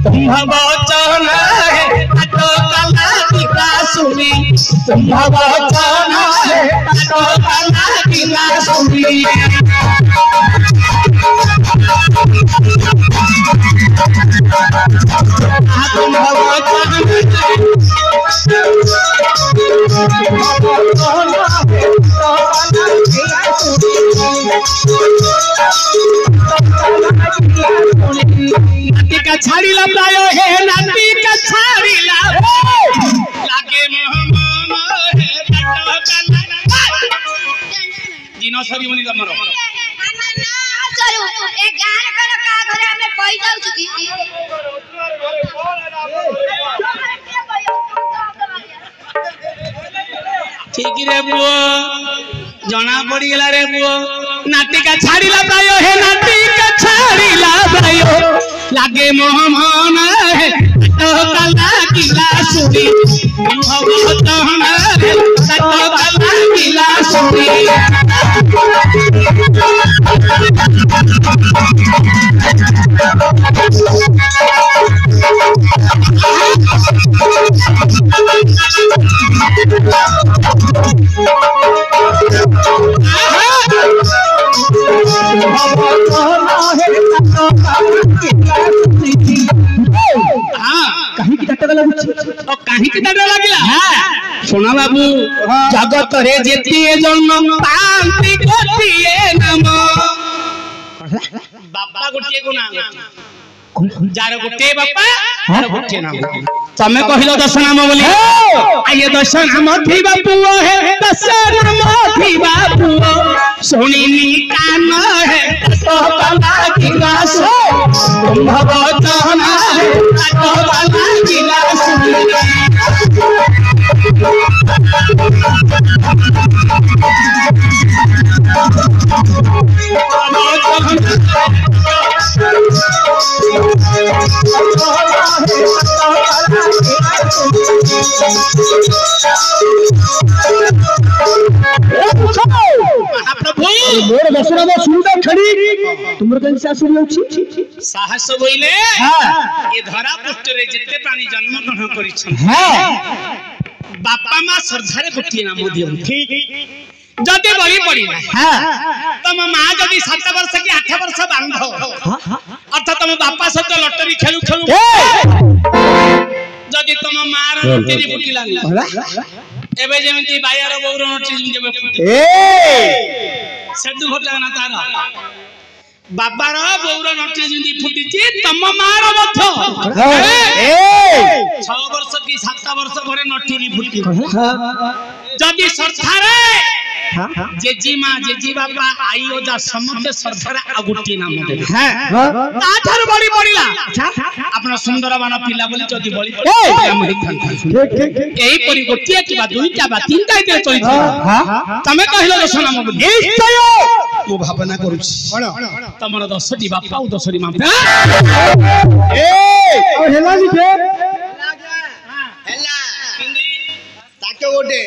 तुम वचन है तो कला दिला सुनी तुम वचन है तो कला दिला सुनी नाती का छाड़ी लायो है नाती का छाड़ी लागे मोहमान है दिनो सरी मनी तमरो चलो ए गान कर का घरे हमें पई जाउ छी ठीक रे बुआ जना पड़ी गेला रे बुआ नाती का छाड़ी लायो है नाती का छाड़ी लायो लागे मोहमान है तो कला किला सुनी भगवान है तो कला किला सुनी कहीं की डर लगिला सुना बाबू जगत रे जेतिए जन्म पांति गोटिए नाम बाबा गोटिए को नाम जार गोटे बापा जार गोटे नाम तमे कहिलो दश नाम बोली आये दश नाम थी बापू है दश नाम थी बापू सुनिनी कान है तो कला किला सो तुम वचन है तो कला किला सुनी मोर दशनाम सुंदर खड़ी तुमर कन सासु होछि साहस बोइले ए धरा पुष्ट रे जिते प्राणी जन्म ग्रहण करिछन बापा मां श्रद्धारे गोटिए नाम दियो ठीक जदि बड़ी पड़िला तम मां जदि 7 वर्ष की 8 वर्ष बांध अर्थात तम बापा सहित लटरी खेलु खेलु जदि तम मां रो लटरी फुटिला एबे जेमति बायार बौर लटरी जेबे फुटे सेदु घटला ना तार बाबा रो बौर लटरी जेमति फुटिची तम मां रो मध्य 6 वर्ष की 7 वर्ष घरे लटरी फुटी जदि सरथारे जेजी मां जेजी बाबा आई ओजा समस्त सरथारे आगुटी नाम दे ता थार बड़ी पड़िला आपन सुंदर बान पिला बोली जदि बड़ी हम एही परि गोटिया किबा दुईटा बा तीनटा इते चली तमे कहिलो दश नाम बोली निश्चय मो भावना करूछि तमर 10टी बापा और 10टी मां हेला लिखे हेला ताको गोटे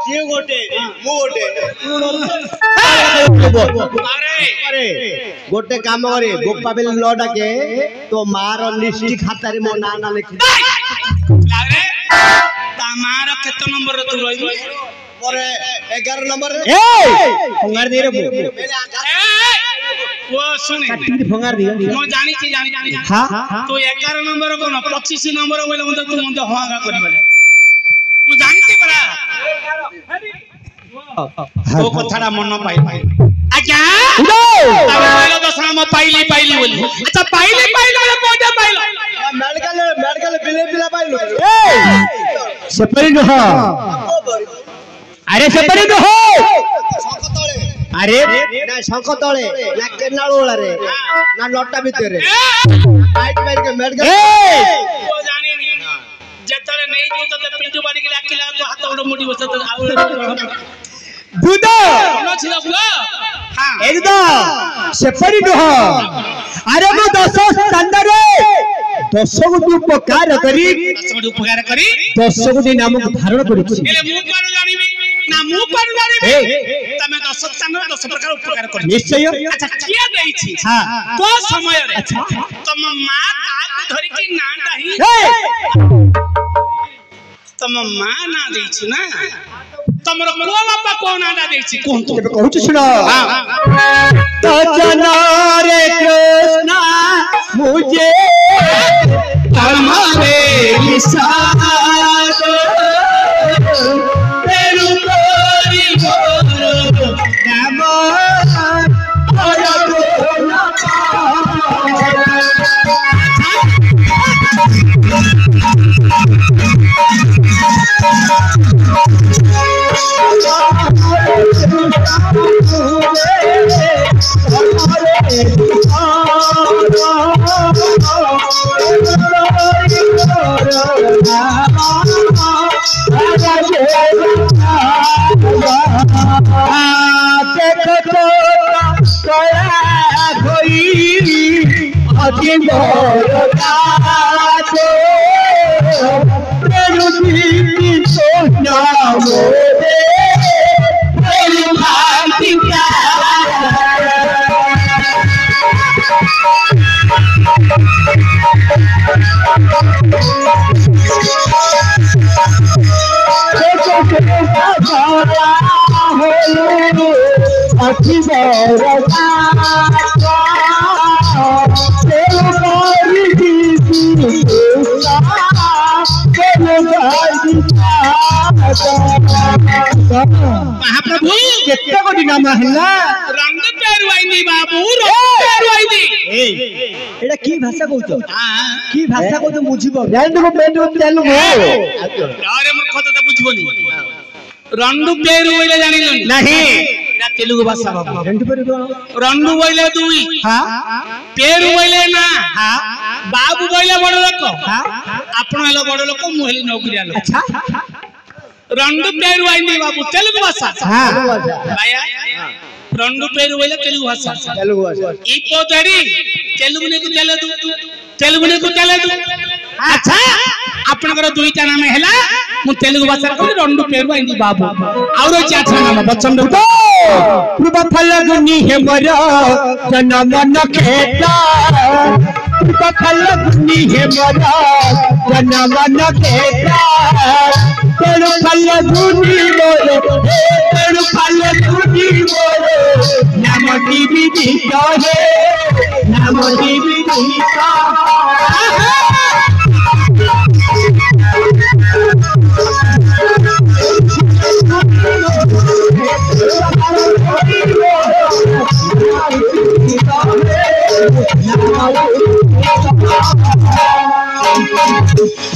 सिए गोटे मु गोटे अरे गोटे काम करे गोपा बेल ल डाके तो मार लिस्ट खाता रे मो ना ना लिखि अरे ता मार केत नंबर तू रही मोरे 11 नंबर फंगार दे रे वो सुने फंगार दियो मो जानी हां तो 11 नंबर कोन 25 नंबर बोले मत तू मत होगा करबले मु जानी परा ओ कथारा मन पाई आज्ञा तबे दश नाम पाइली बोली अच्छा पाइली बोले कोडे पाइलो मेडिकल बिले पाइलो सेपरी न हो अरे सेपरी न हो अरे ना शंख तळे ना केनाल ओला रे ना लट्टा भीतर रे फाइट मार के मेडिकल ओ जानी जेतले नहीं जो तो पिंटू बाड़ी के डाकिला तो हाथ ओड मुडी बसत आउ बुदो कोन छिला बुला हां एकदम सेपरी न हो अरे मो 10 स्कंद रे 10 गुटी उपकार करी 10 गुटी नाम धारण करी एले मु कोन जानिबी ना मु कोन जानिबी तमे 10 ସ୍ଥାନରେ 10 ପ୍ରକାର ଉପକାର କରିଛି ନିଶ୍ଚୟ ଆଚ୍ଛା କିଏ ଦେଇଛି ହଁ କୋ ସମୟରେ ତମ ମା କାକୁ ଧରିକି ନାଟା ହିଁ ତମ ମା ନା ଦେଇଛି ନା ତମର କୋ ବାପା କୋ ନାଟା ଦେଇଛି କୁହନ୍ତୁ ଏବେ କହୁଛି ଶୁଣ ତଚନରେ କୃଷ୍ଣ ମୁझे ତମରେ ବିଷାଦ ତେଣୁ କରି ମୋର ନାମ महाप्रभु केते गोटी नाम हल्ला रंग पेरुआईनी बाबू रंग पेरुआईनी एटा की भाषा कहउछ की भाषा कहउछ बुझिबो जानि को पेंट तेलुगु अरे मूर्ख तो बुझबोनी रंडू पेरु बोले जानिलोनी नहीं एटा तेलुगु भाषा बाबू रंडू पेरु रंडू बोले दुई हां पेरु बोले ना हां बाबू बोले बड़ लोक हां आपण हेलो बड़ लोक मु हेली नौकरिया लोक अच्छा रंडू पेरु आईनी बाबू तेलुगु भाषा हां भाया रंडू पेरु बोले तेलुगु भाषा ई पोतरी तेलुगु ने को चले दू अच्छा आपनकर दुईटा नाम हैला मु तेलुगु भाषा को रंडू पेरु आईनी बाबू और चाचा नाम बच्चन तो कृपा फलगुनी हे मर जन्म न खेता कृपा फलगुनी हे मर जन्म न खेता तेरु फलगुनी मोरे तेरु फलगुनी मोरे नाम टीवी दिखा है नाम टीवी दिखा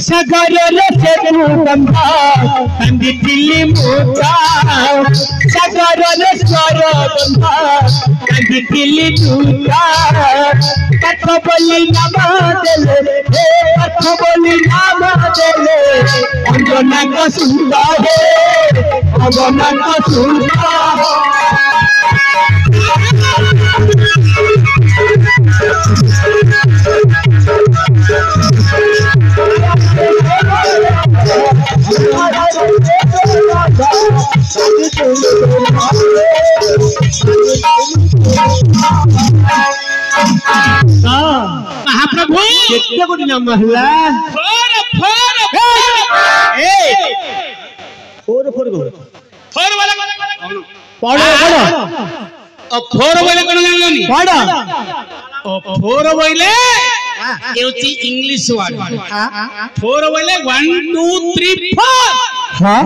सागर से गंधा कंदी दिल्ली मोटा सागर स्वर गंधा कंदी दिल्ली टूटा कथ बोली नाम देले कथ बोली नाम देले अंजना का सुंदर अंजना का सुंदर महाप्रभु केते गोटी नाम हल्ला फोर फोर फोर फोर गो फोर वाला पढ़ो ओ फोर वाला कोन जानलोनी पढ़ो ओ फोर बोले एउची इंग्लिश वर्ड फोर बोले 1 2 3 4 हां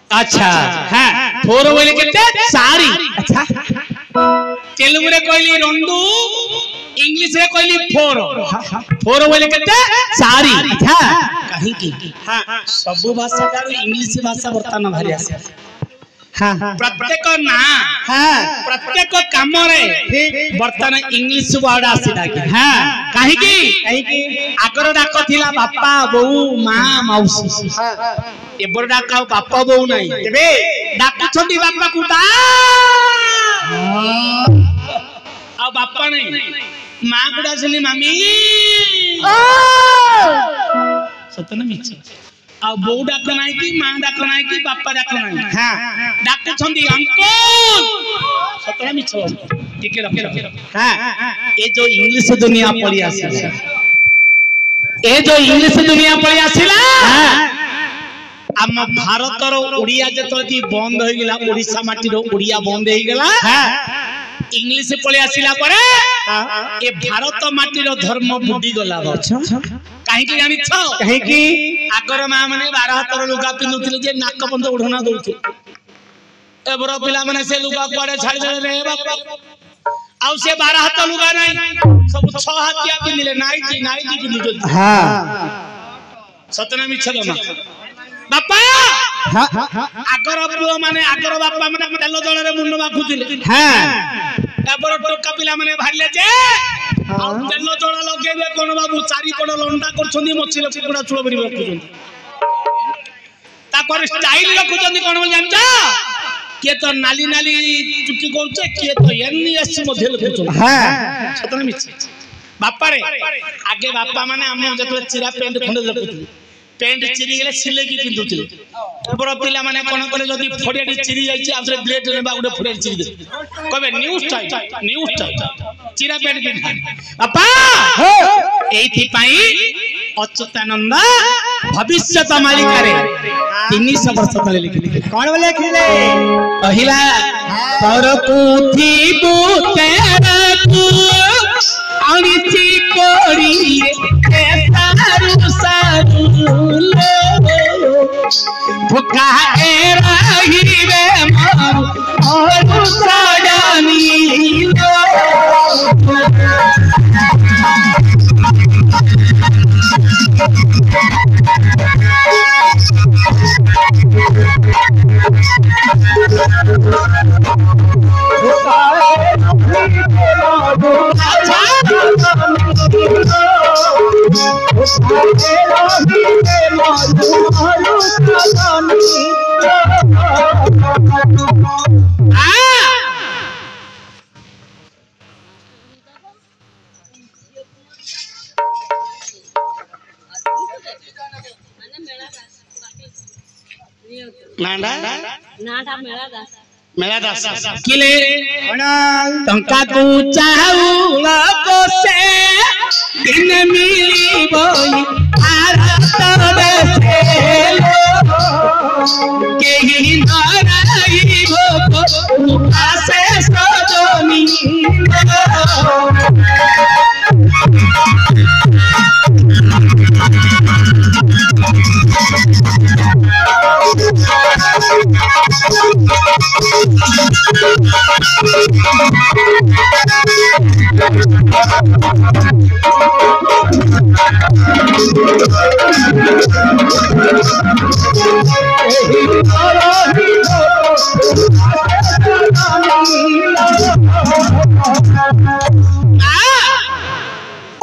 अच्छा हां फोर बोले केते सारी अच्छा तेलुगु रे कहली रंडू इंग्लिश रे कहली फोर फोर बोले केते सारी अच्छा कहीं की हां सब भाषा का इंग्लिश भाषा वर्तमान भारी आसे हां प्रत्येक ना हां प्रत्येक काम रे वर्तमान इंग्लिश वर्ड आसीला कि हां काहे की आगर डाक थिला बापा बहू मां मौसी एबर डाक बापा बहू नहीं तबे डाक छंडी बापा कुटा आ बापा नहीं मां कुटा छली मामी सतन मिछ आ आ बो डाक नाही की मां डाक नाही की बापा डाक नाही हां डाक छंदी अंकुल सतरा मिछ टिके रखे हां ए जो इंग्लिश दुनिया पड़ी आसिला ए जो इंग्लिश दुनिया पड़ी आसिला आम भारत रो उड़िया जतोती बंद हो गेला ओडिसा माटी रो उड़िया बंद हो गेला इंग्लिश पड़ी आसिला परे ए भारत माटी रो धर्म बुडी गला काहे की जानि छ काहे की आगर मा माने 12 हातर लुगा पिनुथिले जे नाक बंद उड़ना दउथि एबर पिला माने से लुगा पड़े छाड़ दे रे बाप आउ से 12 हाथ लुगा नहीं सब 6 हाथिया पिनिले नाइटी पिनु हां सतना मिछ दमा बापा आगर पुओ माने आगर बापा माने तेल जळ रे मुंड बाखुथिले हां एबर टोका पिला माने भारिले जे तेल जळ लगेबे कोन बाबू चारि पड लंडा करछोंदी मछिले कुकुडा चुळ बरी रखुछोंदी ताकर स्टाइल रखुछोंदी कोन जानचा के तो नाली नाली चुटी कोचे के तो एनएस मध्ये लिखुछोंदी हां सतना मिछ बापा रे आगे बापा माने हम जतले चिरा पेंट खंड लखुथि पेंट चिरी गेले सिले की पिंदुथि एबर पिला माने कोन करे जदी फोडियाडी चिरी जाईची आउरे ब्लेड ने बा उडे फोडियाडी चिरी दे कबे न्यू स्टाइल चिरा पेंट पिंधा बापा एथि पई अच्युतानंद भविष्यत मालिकारे 300 वर्ष तले लिखले कौन बोले लिखले पहिला परपुथि बुतेरा तू अणिची कोरी ए सारू सारू लो भुका ए रहिबे मारू और सजनी लो मेला दास किले टंका को चाउल कोसे दिन मिली बोई भारत देशे केही नाराई भोको आसे सजनी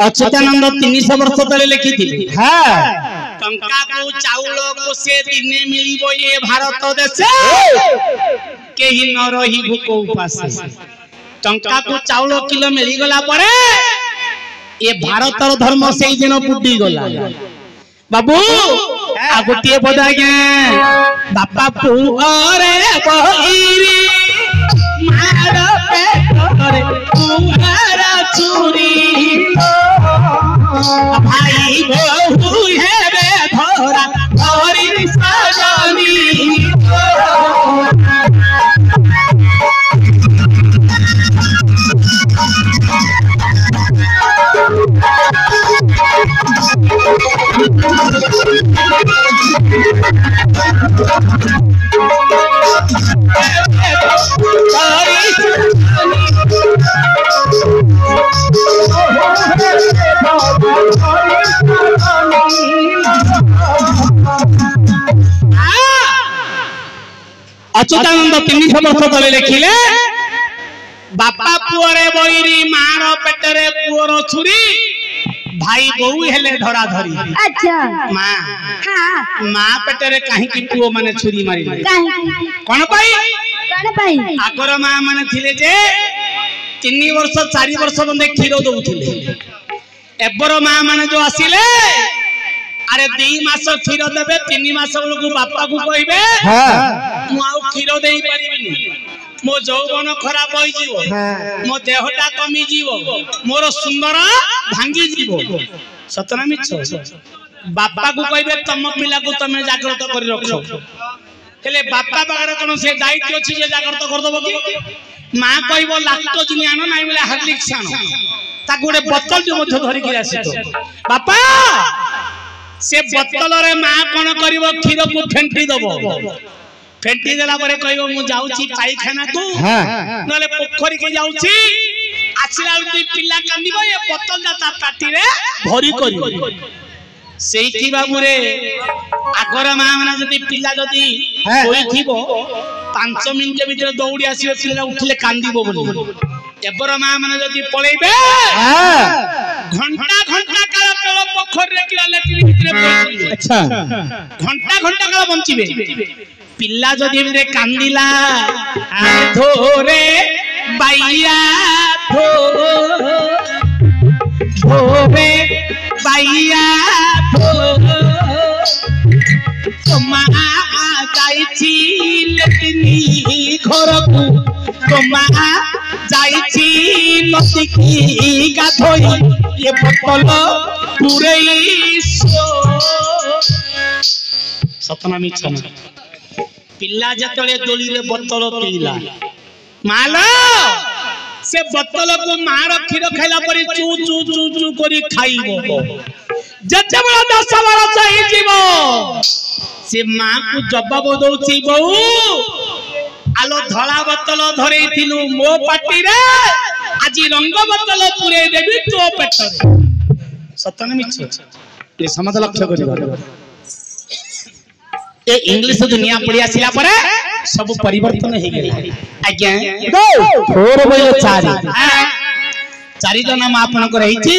अच्युतानंद 300 वर्ष तले लिखी हां टंका को चाउल को से दिने मिलिबो ये भारत देशे केही न रही भूख उपासे टंका को चाउल किलो मिली गला परे ये भारतर धर्म से दिन बुड्डी गला बाबू आ गोटे बदा के बापा पुअरे बहिरी मार पेटरे पुअरा चुरी भाई बहु हेबे धरा धरी सजनी अच्युतानंद 300 वर्ष तले लिखिले बापा पुअरे बहिरी मार पेटरे पुअर छुरी भाई बहु हेले धरा धरी अच्छा मां हां मां पेटरे काहे की पुओ माने छुरी मारी कोन पाई आगर मां माने थिले जे 3 वर्ष 4 वर्ष बंदे खीरो दउथिले एबर मां माने जो आसिले अरे 2 मास क्षीर देबे 3 मास बेलू बापा को कहबे मु आउ क्षीर देई परिबिनी मो जौवन खराब होई जीवो मो देहटा कमी जीवो मोर सुंदर भांगी जीवो सतना मिछ बापा को कहबे तम पिला को तमे जागृत करि रखो हेले बापा बागर कोन से दायित्व अछि जे जागृत कर दबो की मां कहबो लाक्टोज नि आनो नाही बोले हार्लिक्स आनो ता गोटे बोतल जो मध्य धरि के आसी तो बापा से बोतल रे मां कोन करिवो क्षीर को फेंटी दबो फेंटी देला परे कहबो मु जाउची पाइखाना को नले पोखरी के जाउची आसिला उती पिल्ला कांदिबो ए बोतल ता पाटी रे भरी करी सेठी बाबू रे आगर मां माने जदी पिल्ला जदी होई थिबो 5 मिनिट भीतर दौड़ी आसीबे पिल्ला उठले कांदिबो बोली एबर मां माने जदी पळेबे घंटा घंटा काल पेल पोखरी रे किला लेटिन भीतर पळिबे अच्छा घंटा घंटा काल बंचिबे पिल्ला जदी रे कांदिला धोरे बाइया धोरे बाइया तमा जाइछि लेटिनी घर को तमा जाइछि नदी की गाधोई ये बोतल पुरैसो सपना मिछन पिल्ला जतले दोली रे बोतल पीला मालो से बोतल को मार क्षीर खाइला परी चू चू चू चू करी खाइबो जते बड़ा 10 वर्ष होई जीवो से मां को जवाब दउची बहु आलो धला बोतल धरई थिलु मो पाटी रे आजी रंग बोतल पुरे देबी तो पेट रे सतन मिछ ये समझ लक्ष्य करिबो ए इंग्लिश दुनिया पड़िया सिला परे सब परिवर्तन हे गेला आज्ञा थोर बोल चारि जन नाम आपन को रही छी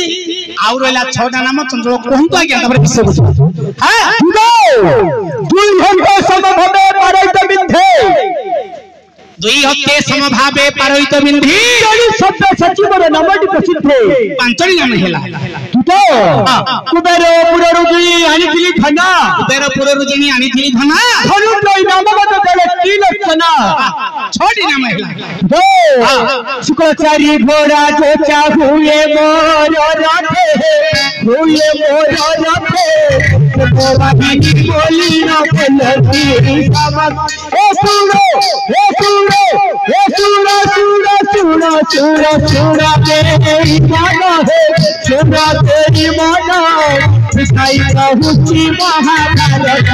आउ रहला 6टा नाम चंद्र कहंतु आज्ञा तबरे विषय बुझ हां दुई घंटा समभावे पारैत बिंधे 2 हफ्ते समभावे पारैत बिंधे शब्द सचिव रे नामटी प्रसिद्ध 5टी नाम हेला तो कुबेरपुर रुजी आनिथिली धना कुबेरपुर रुजी आनिथिली धना धनुर्धर नामगत देले 3 लक्षणा 6टी नाम हेला शुक्राचार्य घोड़ा जोचा हुए मोर रथे हुए मोर रथे बोला बिनी बोली न बोलती समझ ए सुनो ए सुनो ए सुनो सुनो सुनो सुनो सुनो तेरी मानो है सुनो तेरी मानो विसाई कहूची महाभारत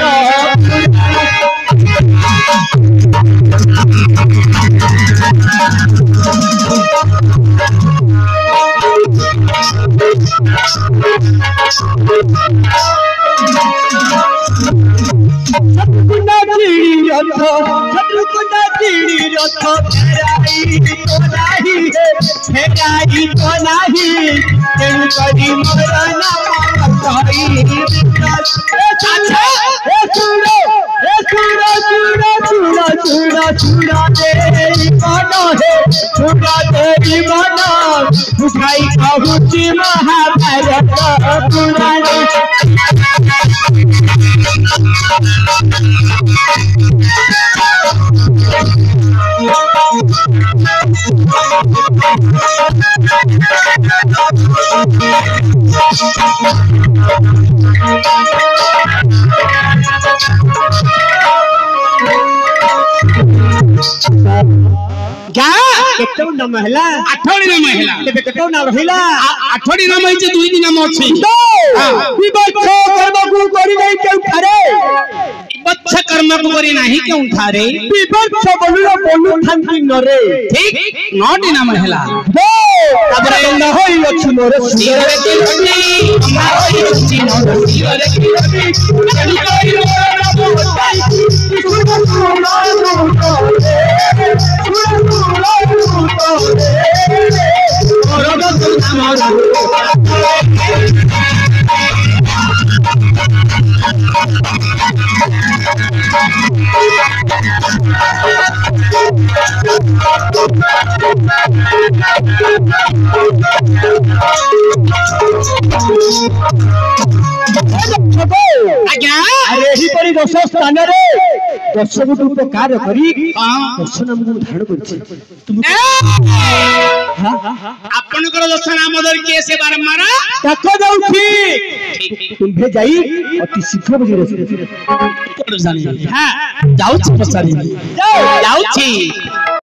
शत्रुकुंडा चिड़ी रथ फेराई तो नाही तेणु करी मोर नाम कही चूड़ा तेरी मन है चूड़ा तेरी मन बुझाई कहूची महाभारत पुराण केतौना महिला 8टी नाम हेला तेबे केतौना रहिला 8टी नाम है जे 2 नाम अछि विवक्ष कर्म को करि नै केउ थारे विवक्ष कर्म को करि नाही केउ थारे विवक्ष बोलु थांती नरे ठीक 9टी नाम हेला ताबरे न होई अछि मोर सिरे की हड्डी हमार होई अछि मोर सिरे की हड्डी कहि कहि ଆଜ୍ଞା ଆରେ ଏହିପରି 10 ସ୍ଥାନରେ 10 ଗୋଟି ଉପକାର କରି 10 ନାମକୁ ଧାରଣ କରିଛି। ଆପଣଙ୍କର 10 ନାମ ଧରି କିଏ ସେ ବାରମ୍ବାର ଡାକ ଯାଉଛି। ତୁମ୍ଭେ ଯାଇ ଅତି ଶୀଘ୍ର ବୁଝି ଜାଣି ଯାଉଛି ପଚାରି ଯାଉଛି